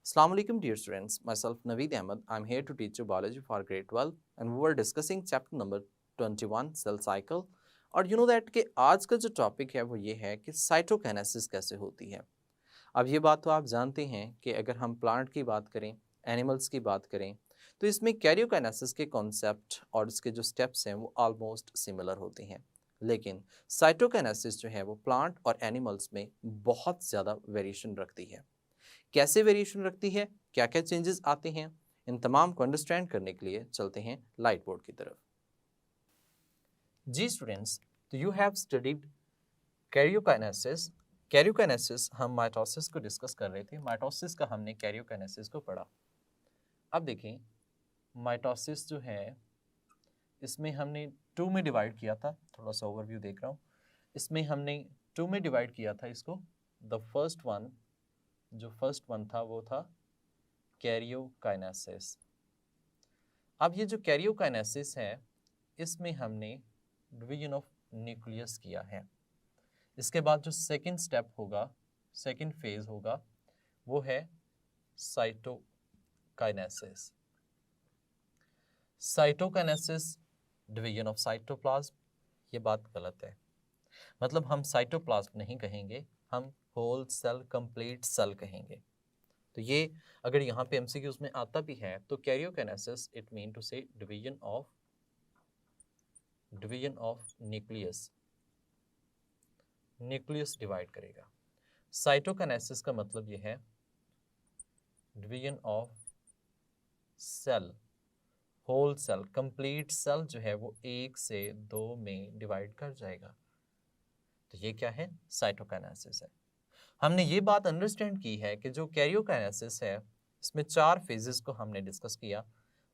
Assalamu alaikum dear students, myself Naveed Ahmed. I'm here to teach you biology for grade 12 and we were discussing chapter number 21 cell cycle. और you know that कि आज का जो topic है वो ये है कि साइटोकाइनेसिस कैसे होती है। अब ये बात तो आप जानते हैं कि अगर हम प्लांट की बात करें, एनिमल्स की बात करें, तो इसमें कैरियोकाइनेसिस के कॉन्सेप्ट और इसके जो स्टेप्स हैं वो ऑलमोस्ट सिमिलर होते हैं। लेकिन साइटोकाइनेसिस जो है वो प्लांट और एनिमल्स में बहुत ज़्यादा वेरिएशन रखती है। कैसे वेरिएशन रखती है, क्या क्या चेंजेस आते हैं, इन तमाम को अंडरस्टैंड करने के लिए चलते हैं लाइट बोर्ड की तरफ। जी स्टूडेंट्स, तो you have studied karyokinesis. Karyokinesis हम माइटोसिस को डिस्कस कर रहे थे। माइटोसिस का हमने कैरियोकाइनेसिस को पढ़ा। अब देखें, माइटोसिस जो है इसमें हमने 2 में डिवाइड किया था। थोड़ा सा ओवरव्यू देख रहा हूँ। इसमें हमने 2 में डिवाइड किया था इसको। द फर्स्ट वन था वो था कैरियोकाइनेसिस। अब ये जो कैरियोकाइनेसिस है इसमें हमने डिवीजन ऑफ न्यूक्लियस किया है। इसके बाद जो सेकंड स्टेप होगा, सेकंड फेज होगा, वो है cytokinesis. Cytokinesis division of cytoplasm, ये बात गलत है। मतलब हम साइटोप्लाज्म नहीं कहेंगे, हम होल सेल, कंप्लीट सेल कहेंगे। तो ये अगर यहाँ पे एमसीक्यूज में आता भी है तो karyokinesis it mean to say division of nucleus. Nucleus divide करेगा। साइटोकाइनेसिस का मतलब ये है division of cell, whole cell, complete cell जो है वो 1 से 2 में डिवाइड कर जाएगा। तो ये क्या है? साइटोकाइनेसिस है। हमने ये बात अंडरस्टैंड की है कि जो कैरियोकाइनेसिस है इसमें 4 फेजेस को हमने डिस्कस किया: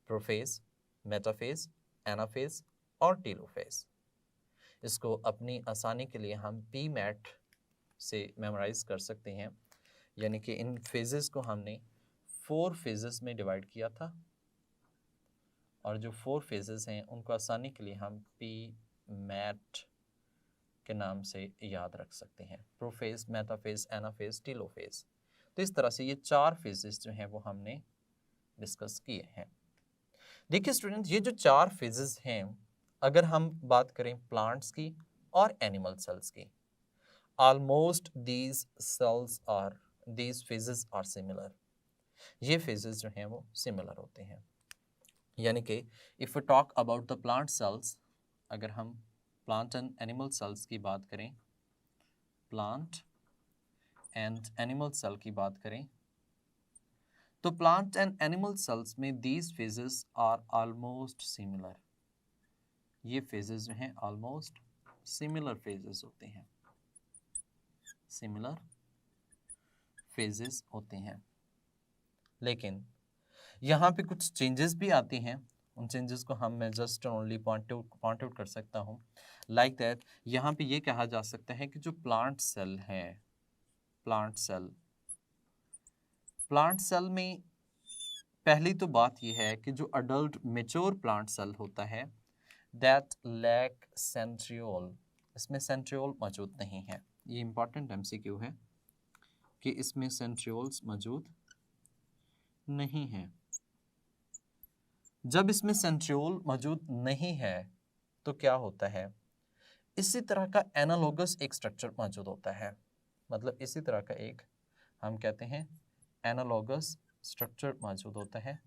प्रोफेज, मेटाफेज, एनाफेज और टेलोफेज। इसको अपनी आसानी के लिए हम पीमैट से मेमोराइज कर सकते हैं। यानी कि इन फेजेस को हमने 4 फेजेस में डिवाइड किया था और जो 4 फेजेस हैं उनको आसानी के लिए हम पीमैट के नाम से याद रख सकते हैं: प्रोफेज, मेटाफेज, एनाफेज, टेलोफेज। तो इस तरह से ये 4 फेजेस जो हैं वो हमने डिस्कस किए हैं। देखिए स्टूडेंट, ये जो 4 फेजेस हैं, अगर हम बात करें प्लांट्स की और एनिमल सेल्स की, almost these phases are similar. ये फेजेस जो हैं वो सिमिलर होते हैं। यानी कि if we talk about the plant cells, अगर हम प्लांट एंड एनिमल सेल्स की बात करें, प्लांट एंड एनिमल सेल की बात करें, तो प्लांट एंड एनिमल सेल्स में these phases are almost similar. ये फेजेस जो हैं ऑलमोस्ट सिमिलर फेजेस होते हैं, सिमिलर फेजेस होते हैं। लेकिन यहाँ पे कुछ चेंजेस भी आती हैं। उन चेंजेस को मैं जस्ट ओनली पॉइंट आउट कर सकता हूँ। लाइक दैट, यहाँ पे ये कहा जा सकता है कि जो प्लांट सेल है, प्लांट सेल में पहली तो बात ये है कि जो अडल्ट मेच्योर प्लांट सेल होता है दैट लैक सेंट्रियोल, इसमें सेंट्रियोल मौजूद नहीं है। ये इंपॉर्टेंट एमसीक्यू है कि इसमें सेंट्रियोल्स मौजूद नहीं है। जब इसमें सेंट्रियोल मौजूद नहीं है तो क्या होता है? इसी तरह का एनालोगस एक स्ट्रक्चर मौजूद होता है। मतलब इसी तरह का एक, हम कहते हैं, एनालोगस स्ट्रक्चर मौजूद होता है।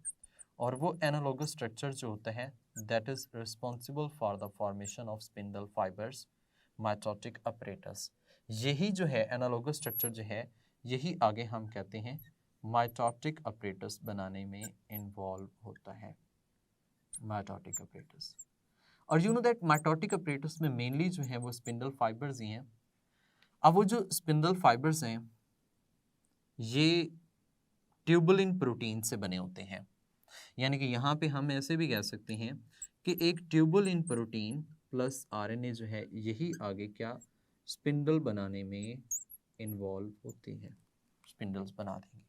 और वो एनालोगस स्ट्रक्चर जो होता है that is responsible for the formation of spindle fibres, mitotic apparatus. यही जो है एनालोगस स्ट्रक्चर जो है, यही आगे हम कहते हैं माइटोटिक अपरेटस बनाने में इन्वॉल्व होता है, माइटोटिक अपरेटस। और you know that mitotic apparatus में मेनली जो है वो स्पिंडल फाइबर्स ही हैं। अब वो जो स्पिंडल फाइबर्स हैं ये ट्यूबुलिन प्रोटीन से बने होते हैं। यानी कि यहाँ पे हम ऐसे भी कह सकते हैं कि एक ट्यूबुलिन प्रोटीन प्लस आरएनए जो है यही आगे क्या स्पिंडल बनाने में इन्वॉल्व होती है, स्पिंडल्स बना देंगे।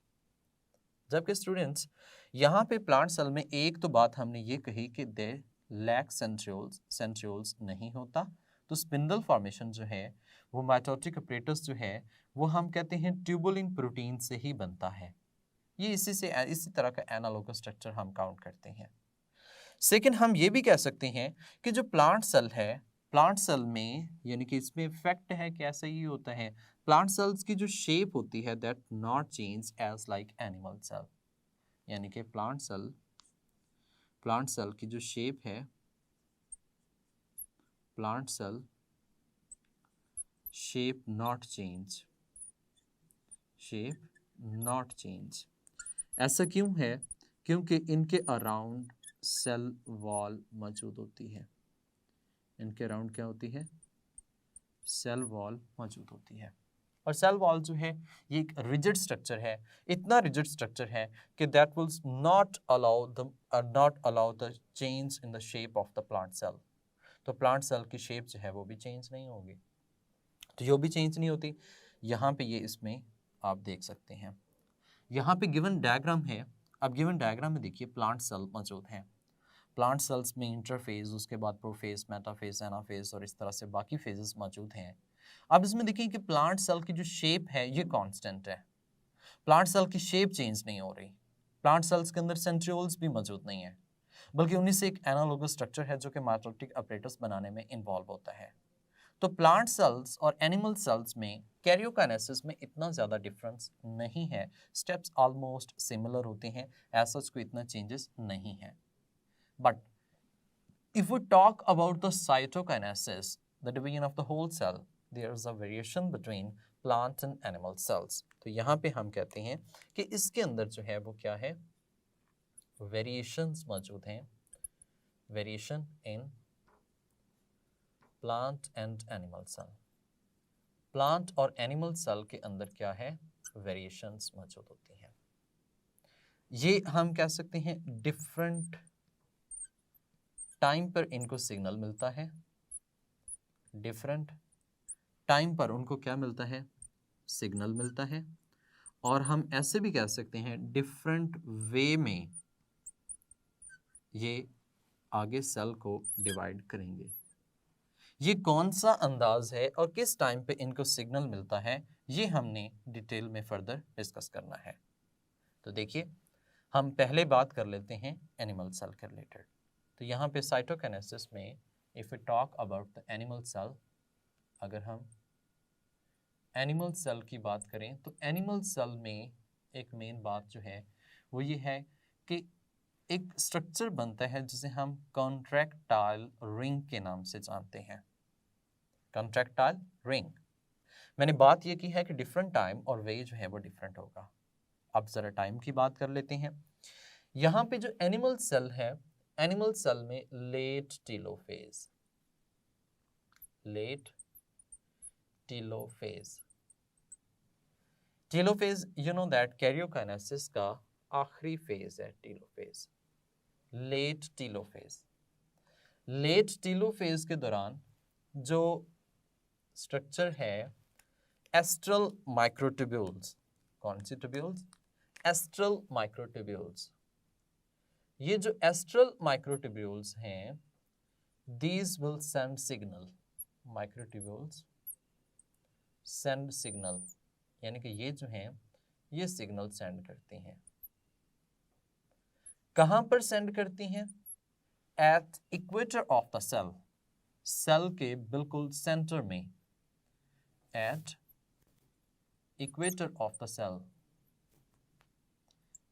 जबकि स्टूडेंट्स यहाँ पे प्लांट सेल में एक तो बात हमने ये कही कि दे लैक सेंट्रियोल्स नहीं होता, तो स्पिंडल फॉर्मेशन जो है वो माइटोटिक अपरेटस जो है वो हम कहते हैं ट्यूबुलिन प्रोटीन से ही बनता है। ये इसी तरह का एनालॉगस स्ट्रक्चर हम काउंट करते हैं। सेकंड, हम ये भी कह सकते हैं कि जो प्लांट सेल है, प्लांट सेल में यानी कि इसमें इफेक्ट है कैसे ही होता है, प्लांट सेल्स की जो शेप होती है that not change as like animal cell, यानी कि प्लांट सेल की जो शेप है, plant cell shape not change. ऐसा क्यों है? क्योंकि इनके अराउंड सेल वॉल मौजूद होती है। इनके अराउंड क्या होती है? सेल वॉल मौजूद होती है। और सेल वॉल जो है ये एक रिजिड स्ट्रक्चर है, इतना रिजिड स्ट्रक्चर है कि that will not allow the change in the shape of the plant cell. तो प्लांट सेल की शेप जो है वो भी चेंज नहीं होगी। तो जो भी चेंज नहीं होती, यहाँ पे ये इसमें आप देख सकते हैं। यहाँ पे गिवन डायग्राम है। अब गिवन डायग्राम में देखिए प्लांट सेल मौजूद हैं। प्लांट सेल्स में इंटरफेज, उसके बाद प्रोफेज, मेटाफेज, एनाफेज और इस तरह से बाकी फेजेस मौजूद हैं। अब इसमें देखिए कि प्लांट सेल की जो शेप है ये कांस्टेंट है। प्लांट सेल की शेप चेंज नहीं हो रही। प्लांट सेल्स के अंदर सेंट्रियोल्स भी मौजूद नहीं है, बल्कि उन्हीं से एक एनालॉगस स्ट्रक्चर है जो कि माइटोटिक अपरेटस बनाने में इन्वॉल्व होता है। तो प्लांट सेल्स और एनिमल सेल्स में कैरियोकाइनेसिस में इतना ज़्यादा डिफरेंस नहीं है। स्टेप्स ऑलमोस्ट सिमिलर होते हैं, ऐसा कोई इतना चेंजेस नहीं है। But if we talk about the cytokinesis, the division of the whole cell, there is a variation between plant and animal cells. तो यहाँ पे हम कहते हैं कि इसके अंदर जो है वो क्या है, वेरिएशंस मौजूद हैं, variation in plant and animal cell. Plant और एनिमल सेल के अंदर क्या है, वेरिएशंस मौजूद होती हैं। ये हम कह सकते हैं डिफरेंट टाइम पर इनको सिग्नल मिलता है, डिफरेंट टाइम पर उनको क्या मिलता है, सिग्नल मिलता है। और हम ऐसे भी कह सकते हैं डिफरेंट वे में ये आगे सेल को डिवाइड करेंगे। ये कौन सा अंदाज है और किस टाइम पे इनको सिग्नल मिलता है, ये हमने डिटेल में फर्दर डिस्कस करना है। तो देखिए, हम पहले बात कर लेते हैं एनिमल सेल के रिलेटेड। तो यहाँ पे साइटोकाइनेसिस में if we talk about the animal cell, अगर हम एनिमल सेल की बात करें तो एनिमल सेल में एक मेन बात जो है वो ये है कि एक स्ट्रक्चर बनता है जिसे हम कॉन्ट्रैक्टाइल रिंग के नाम से जानते हैं। कॉन्ट्रैक्टाइल रिंग, मैंने बात ये की है कि डिफरेंट टाइम और वे जो है वो डिफरेंट होगा। अब जरा टाइम की बात कर लेते हैं। यहाँ पे जो एनिमल सेल है, एनिमल सेल में late telophase you know that karyokinesis का आखिरी फेज है टीलोफेज, लेट टीलोफेज के दौरान जो स्ट्रक्चर है एस्ट्रल माइक्रोट्यूब्यूल्स, कौन सी ट्यूब्यूल्स, एस्ट्रल माइक्रोट्यूब्यूल्स। ये जो एस्ट्रल माइक्रोट्यूब्यूल्स हैं, these will send signal, microtubules send signal, यानी कि ये जो हैं ये सिग्नल सेंड करती हैं। कहां पर सेंड करती हैं? At equator of the cell, cell के बिल्कुल सेंटर में, at equator of the cell,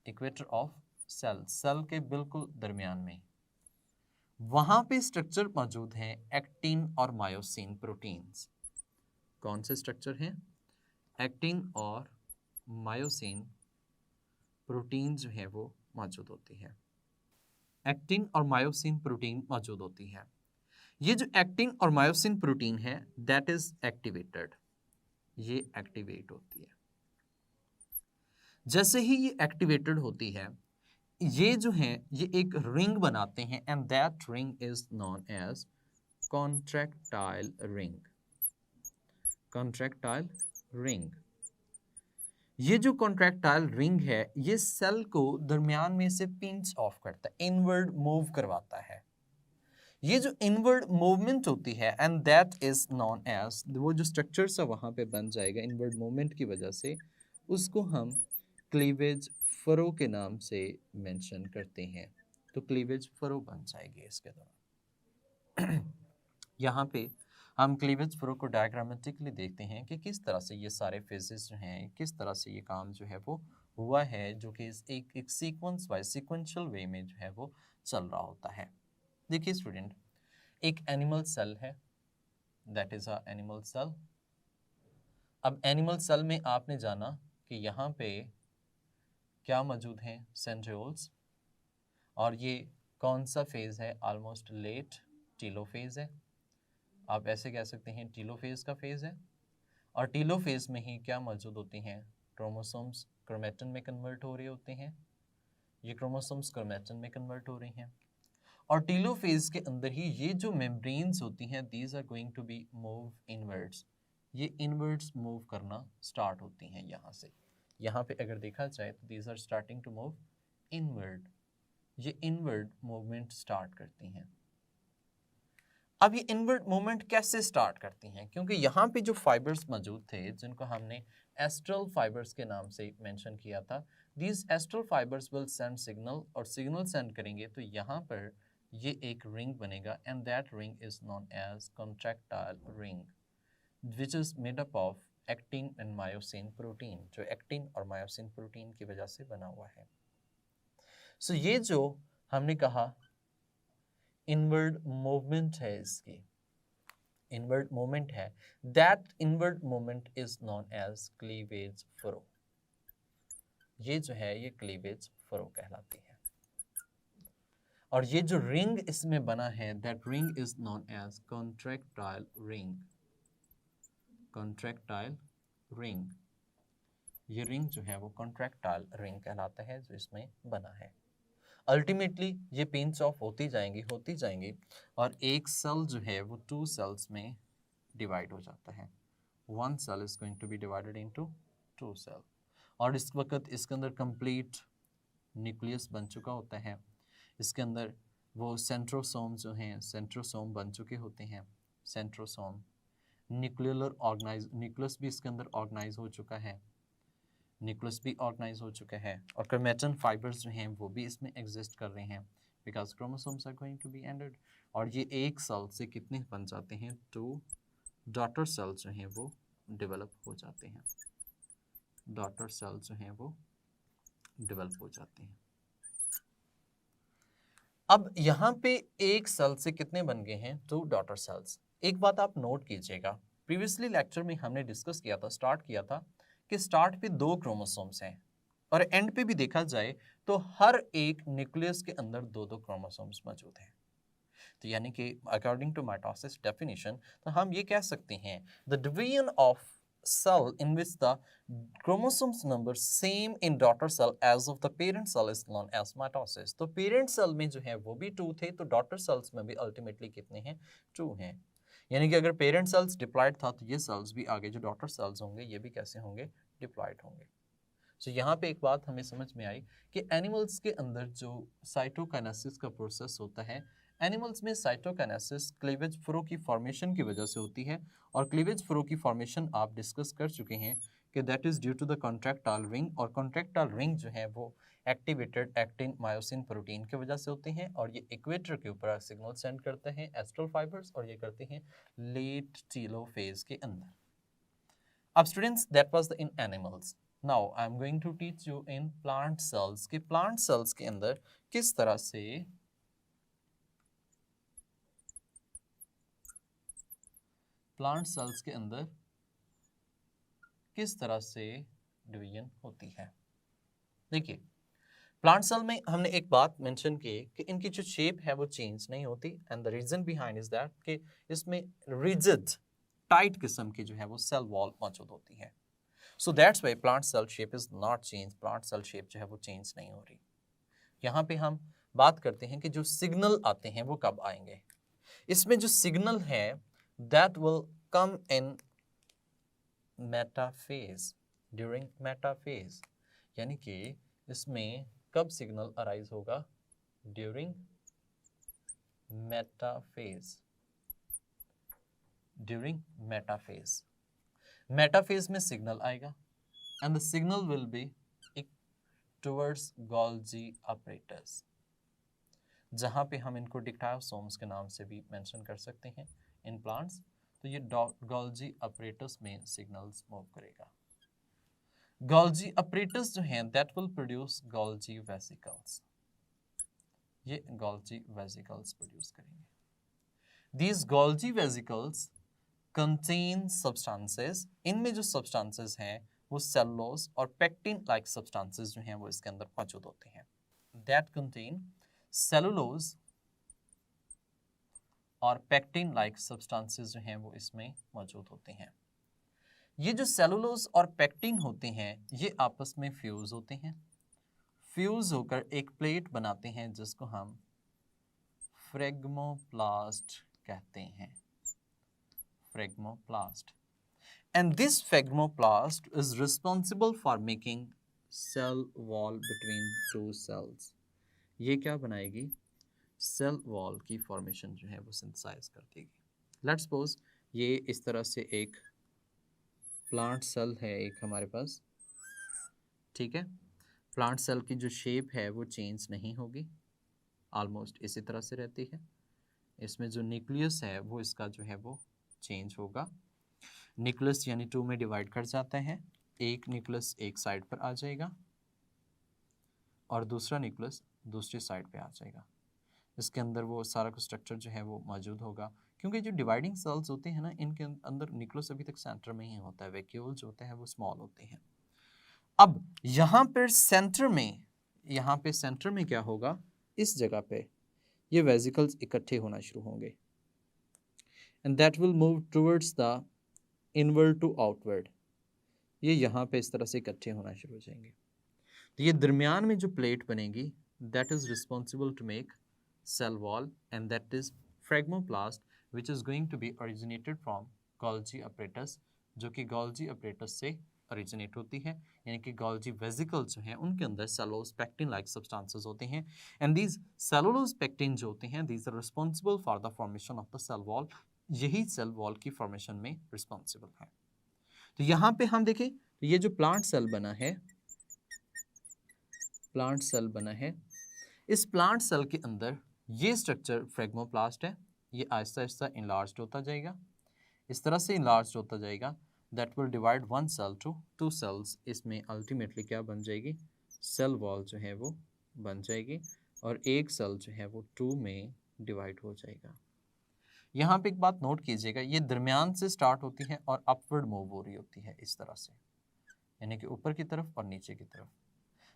equator of cell, cell के बिल्कुल दरमियान में। वहां पे स्ट्रक्चर मौजूद हैं एक्टिन और मायोसिन प्रोटीन्स। कौन से स्ट्रक्चर हैं? एक्टिन और मायोसिन प्रोटीन जो है वो मौजूद होती है। एक्टिन और मायोसिन प्रोटीन मौजूद होती है। ये जो एक्टिन और मायोसिन प्रोटीन है दैट इज एक्टिवेटेड, ये एक्टिवेट होती है। जैसे ही ये एक्टिवेटेड होती है, ये जो है ये एक रिंग बनाते हैं and that ring is known as contractile ring, contractile ring. ये जो कॉन्ट्रैक्टाइल रिंग है ये सेल को दरमियान में से पिंच ऑफ करता है, इनवर्ड मूव करवाता है। ये जो इनवर्ड मूवमेंट होती है and that is known as, वो जो स्ट्रक्चर सा वहां पे बन जाएगा इनवर्ड मूवमेंट की वजह से, उसको हम क्लीवेज फरो के नाम से मेंशन करते हैं। तो क्लीवेज फरो बन जाएगी इसके दौरान। यहाँ पे हम क्लीवेज फरो को डायग्रामेटिकली देखते हैं कि किस तरह से ये सारे फेजेस जो हैं, किस तरह से ये काम जो है वो हुआ है, जो कि एक सीक्वेंस वाइज सीक्वेंशियल वे में जो है वो चल रहा होता है। देखिए स्टूडेंट, एक एनिमल सेल है, that is a animal cell. अब एनिमल सेल में आपने जाना कि यहाँ पे क्या मौजूद हैं, सेंट्रियोल्स, और ये कौन सा फेज है, ऑलमोस्ट लेट टीलोफेज है। आप ऐसे कह सकते हैं टीलोफेज का फेज है। और टीलोफेज में ही क्या मौजूद होती हैं, क्रोमोसोम्स क्रोमेटिन में कन्वर्ट हो रहे होते हैं। ये क्रोमोसोम्स क्रोमेटिन में कन्वर्ट हो रही हैं, और टीलोफेज के अंदर ही ये जो मेम्ब्रेन्स होती हैं, these are going to be move inwards. ये इनवर्ड्स मूव करना स्टार्ट होती हैं यहाँ से। यहाँ पे अगर देखा जाए तो these are starting to move inward. ये इनवर्ड मूवमेंट स्टार्ट करती हैं। अब ये इनवर्ड मूवमेंट कैसे स्टार्ट करती हैं, क्योंकि यहाँ पे जो फाइबर्स मौजूद थे जिनको हमने एस्ट्रल फाइबर्स के नाम से मेंशन किया था, these astral fibres will send signal, और सिग्नल सेंड करेंगे तो यहाँ पर ये एक रिंग बनेगा, and that ring is known as contractile ring, which is made up of actin and myosin protein, जो एक्टिन और मायोसिन प्रोटीन की वजह से बना हुआ है। सो ये जो हमने कहा इनवर्ड मूवमेंट है, इसकी इनवर्ड मूवमेंट है, that inward movement is known as cleavage furrow. ये जो है ये क्लीवेज फरो कहलाती है। और ये जो रिंग इसमें बना है, that ring is known as contractile ring. Contractile ring, ये रिंग जो है वो कॉन्ट्रैक्टाइल रिंग कहलाता है जो इसमें बना है। अल्टीमेटली ये पिंच ऑफ होती जाएंगी और एक सेल जो है वो 2 सेल्स में डिवाइड हो जाता है। 1 cell is going to be divided into 2 cell, और इस वक्त इसके अंदर कंप्लीट न्यूक्लियस बन चुका होता है। इसके अंदर वो सेंट्रोसोम जो हैं, सेंट्रोसोम बन चुके होते हैं। सेंट्रोसोम, न्यूक्लियर ऑर्गेनाइज, न्यूक्लियस भी इसके अंदर ऑर्गेनाइज हो चुका है, न्यूक्लियस भी ऑर्गेनाइज हो चुका है, और क्रोमेटिन फाइबर्स जो हैं वो भी इसमें एग्जिस्ट कर रहे हैं, because chromosomes are going to be ended. और ये एक सेल से कितने बन जाते हैं, 2 डॉटर सेल जो हैं वो डेवलप हो जाते हैं। डॉटर सेल जो हैं वो डेवलप हो जाते हैं। अब यहाँ पे एक सेल से कितने बन गए हैं, 2 डॉटर सेल्स। एक बात आप नोट कीजिएगा, प्रीवियसली लेक्चर में हमने डिस्कस किया था, स्टार्ट किया था कि स्टार्ट पे 2 क्रोमोसोम्स हैं, और एंड पे भी देखा जाए तो हर एक न्यूक्लियस के अंदर 2-2 क्रोमोसोम्स मौजूद हैं। तो यानी कि अकॉर्डिंग टू माइटोसिस डेफिनेशन, तो हम ये कह सकते हैं the division of cell in which the chromosomes number same in daughter cell as of the parent cell is known as mitosis। तो parent cell में जो है वो भी 2 थे, तो daughter cells में भी ultimately कितने हैं, 2 हैं। यानी कि अगर parent cells diploid था तो ये cells भी आगे जो daughter cells होंगे ये भी कैसे होंगे, diploid होंगे। तो यहाँ पे एक बात हमें समझ में आई कि एनिमल्स के अंदर जो साइटोकाइनेसिस का प्रोसेस होता है, एनिमल्स में साइटोकाइनेसिस क्लीवेज फ्रो की फॉर्मेशन की वजह से होती है, और क्लीवेज फ्रो की फॉर्मेशन आप डिस्कस कर चुके हैं कि that is due to the contractile ring, और कॉन्ट्रैक्टाइल रिंग जो है वो एक्टिवेटेड एक्टिन मायोसिन प्रोटीन की वजह से होते हैं, और ये इक्वेटर के ऊपर सिग्नल सेंड करते हैं एस्ट्रल फाइबर्स, और ये करते हैं लेट टीलोफेज के अंदर। अब students, that was the in animals. Now I am going to teach you in plant cells कि प्लांट सेल्स के अंदर किस तरह से डिवीजन होती है। देखिए, प्लांट सेल में हमने एक बात मेंशन की कि इनकी जो शेप है वो चेंज नहीं होती, and the reason behind is that कि इसमें रिजिड टाइट किस्म की जो है वो सेल वॉल मौजूद होती है। So that's why plant cell shape is not change, plant cell shape जो है वो चेंज नहीं हो रही। यहाँ पे हम बात करते हैं कि जो सिग्नल आते हैं वो कब आएंगे। इसमें जो सिग्नल है that will come in metaphase, during metaphase, यानी कि इसमें कब सिग्नल अराइज होगा, during metaphase. During metaphase, metaphase में सिग्नल आएगा, and the signal will be towards Golgi apparatus, जहाँ पे हम इनको डिक्टायोसोम्स के नाम से भी मेंशन कर सकते हैं इन प्लांट्स, तो ये गोल्जी apparatus में सिग्नल्स मूव करेगा। गोल्जी apparatus जो हैं that will produce Golgi vesicles, ये गोल्जी वेसिकल्स प्रोड्यूस करेंगे। These Golgi vesicles contain substances, इनमें जो substances हैं वो cellulose और pectin like substances जो हैं वो इसके अंदर मौजूद होते हैं। That contain cellulose और pectin like substances जो हैं वो इसमें मौजूद होते हैं। ये जो cellulose और pectin होते हैं ये आपस में फ्यूज होते हैं, फ्यूज होकर एक प्लेट बनाते हैं जिसको हम फ्रेगमोप्लास्ट कहते हैं, फ्रेगमोप्लास्ट। And this phlegmoplast is responsible for making cell wall between two cells. ये क्या बनाएगी? सेल वॉल की फॉर्मेशन जो है वो सिंथेसाइज कर देगी। लेट्स सपोज ये इस तरह से एक प्लांट सेल है एक हमारे पास, ठीक है। प्लांट सेल की जो शेप है वो चेंज नहीं होगी, ऑलमोस्ट इसी तरह से रहती है। इसमें जो न्यूक्लियस है वो इसका जो है वो चेंज होगा। न्यूक्लियस यानी 2 में डिवाइड कर जाता है, एक न्यूक्लियस एक साइड पर आ जाएगा और दूसरा न्यूक्लियस दूसरी साइड पे आ जाएगा। इसके अंदर वो सारा कुछ स्ट्रक्चर जो है वो मौजूद होगा, क्योंकि जो डिवाइडिंग सेल्स होते हैं ना इनके अंदर न्यूक्लियस अभी तक सेंटर में ही होता है, वैक्यूल्स होते हैं वो स्मॉल होते हैं। अब यहाँ पर सेंटर में क्या होगा, इस जगह पे ये वेसिकल्स इकट्ठे होना शुरू होंगे and that will move towards the inward to outward. ये यहाँ पे इस तरह से इकट्ठे होना शुरू हो जाएंगे। तो ये दरमियान में जो प्लेट बनेगी that is responsible to make cell wall and that is phragmoplast which is going to be originated from Golgi apparatus, जो कि गोल्जी apparatus से ओरिजिनेट होती है, यानी कि गोल्जी वेसिकल्स जो हैं उनके अंदर सेलुलोज पेक्टिन लाइक सब्सटेंसेस होते हैं एंड दीज सेलुलोज पेक्टिन जो होते हैं these are responsible for the formation of the cell wall, यही सेल वॉल की फॉर्मेशन में रिस्पॉन्सिबल है। तो यहाँ पे हम देखें तो ये जो प्लांट सेल बना है, इस प्लांट सेल के अंदर ये स्ट्रक्चर फ्रेगमोप्लास्ट है, ये आहिस्ता आहिस्ता इनलार्ज होता जाएगा, इस तरह से इनलार्ज होता जाएगा that will divide one cell to two cells. इसमें अल्टीमेटली क्या बन जाएगी, सेल वॉल जो है वो बन जाएगी और एक सेल जो है वो 2 में डिवाइड हो जाएगा। यहाँ पे एक बात नोट कीजिएगा, ये दरमियान से स्टार्ट होती है और अपवर्ड मूव हो रही होती है इस तरह से, यानी कि ऊपर की तरफ और नीचे की तरफ,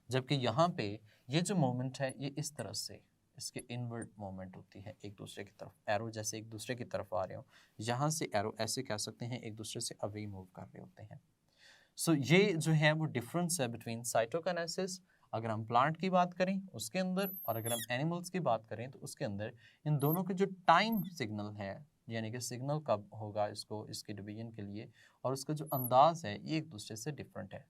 जबकि यहाँ पे ये जो मोमेंट है ये इस तरह से इसके इनवर्ड मोमेंट होती है एक दूसरे की तरफ, एरो जैसे एक दूसरे की तरफ आ रहे हो, यहाँ से एरो ऐसे कह सकते हैं एक दूसरे से अवे मूव कर रहे होते हैं। सो ये जो है वो डिफरेंस है बिटवीन साइटोकाइनेसिस अगर हम प्लांट की बात करें उसके अंदर, और अगर हम एनिमल्स की बात करें तो उसके अंदर इन दोनों के जो टाइम सिग्नल है, यानी कि सिग्नल कब होगा इसको इसके डिवीजन के लिए, और उसका जो अंदाज है ये एक दूसरे से डिफरेंट है।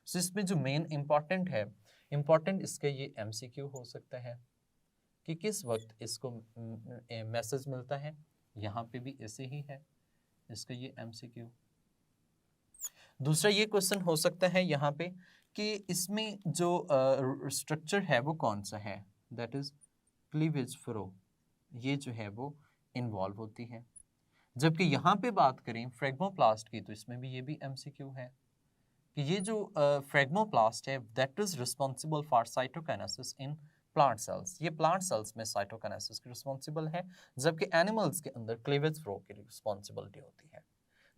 सो इसमें जो मेन इम्पॉर्टेंट इसके ये MCQ हो सकता है कि किस वक्त इसको मैसेज मिलता है, यहाँ पे भी ऐसे ही है इसका ये MCQ। दूसरा ये क्वेश्चन हो सकता है यहाँ पे कि इसमें जो स्ट्रक्चर है वो कौन सा है, दैट इज क्लीवेज फ्रो, ये जो है वो इन्वॉल्व होती है। जबकि यहाँ पे बात करें फ्रेगमोप्लास्ट की तो इसमें भी ये भी MCQ है कि ये जो फ्रेगमोप्लास्ट है that is responsible for cytokinesis in plant sales, ये प्लांट सेल्स में साइटोकाइनेसिस की रिस्पॉन्सिबल है, जबकि एनिमल्स के अंदर क्लीवेज फ्लो की रिस्पॉन्सिबिलिटी होती है।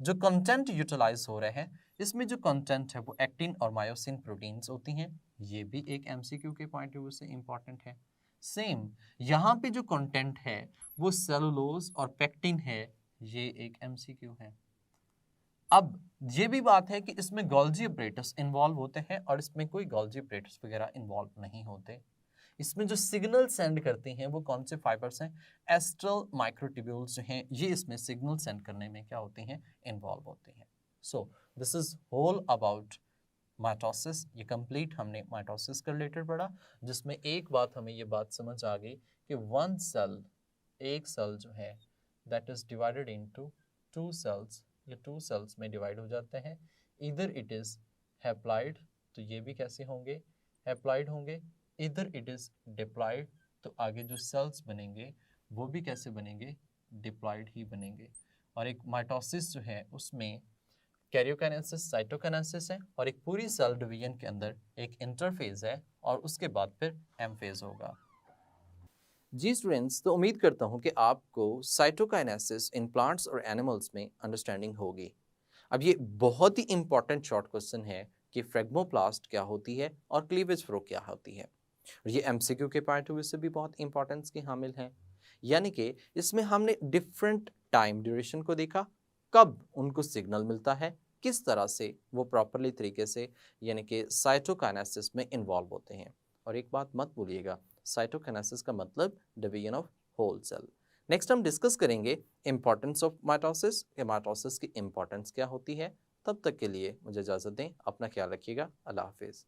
जो कंटेंट यूटिलाइज हो रहे हैं इसमें जो कंटेंट है वो एक्टिन और मायोसिन प्रोटीन्स होती हैं, ये भी एक MCQ के पॉइंट ऑफ व्यू से इंपॉर्टेंट है। सेम यहाँ पे जो कंटेंट है वो सेलुलोज और पेक्टिन है, ये एक MCQ है। अब ये भी बात है कि इसमें गोल्जी apparatus इन्वॉल्व होते हैं और इसमें कोई गोल्जी apparatus वगैरह इन्वॉल्व नहीं होते। इसमें जो सिग्नल सेंड करते हैं वो कौन से फाइबर्स हैं, एस्ट्रल माइक्रोट्यूब्यूल्स जो हैं ये इसमें सिग्नल सेंड करने में क्या होते हैं, इन्वॉल्व होते हैं। So this is whole about mitosis. ये कंप्लीट हमने माइटोसिस के रिलेटेड पढ़ा, जिसमें एक बात हमें ये बात समझ आ गई कि वन सेल, एक सेल जो है that is divided into 2 cells, ये 2 सेल्स में डिवाइड हो जाते हैं, इधर इट इज हैप्लॉइड, तो ये भी कैसे होंगे, एप्लाइड होंगे, इधर इट इज डिप्लॉयड, तो आगे जो सेल्स बनेंगे वो भी कैसे बनेंगे, डिप्लॉयड ही बनेंगे। और एक माइटोसिस जो है उसमें कैरियोकाइनेसिस, साइटोकाइनेसिस है, और एक पूरी सेल डिवीजन के अंदर एक इंटरफेज है और उसके बाद फिर एम फेज होगा। जी स्टूडेंट्स, तो उम्मीद करता हूँ कि आपको साइटोकाइनेसिस इन प्लांट्स और एनिमल्स में अंडरस्टैंडिंग होगी। अब ये बहुत ही इंपॉर्टेंट शॉर्ट क्वेश्चन है कि फ्रेगमोप्लास्ट क्या होती है और क्लीवेज फ्लो क्या होती है। और ये एमसीक्यू के पॉइंट ऑफ व्यू से भी बहुत इंपॉर्टेंस की हामिल है। यानी कि इसमें हमने डिफरेंट टाइम ड्यूरेशन को देखा, कब उनको सिग्नल मिलता है, किस तरह से वो प्रॉपरली तरीके से यानी कि साइटोकाइनेसिस में इन्वॉल्व होते हैं। और एक बात मत भूलिएगा, साइटोकाइनेसिस का मतलब division of whole cell. Next हम डिस्कस करेंगे इंपॉर्टेंस ऑफ माइटोसिस, माइटोसिस की इंपॉर्टेंस क्या होती है। तब तक के लिए मुझे इजाज़त दें, अपना ख्याल रखिएगा, अल्लाह हाफिज़।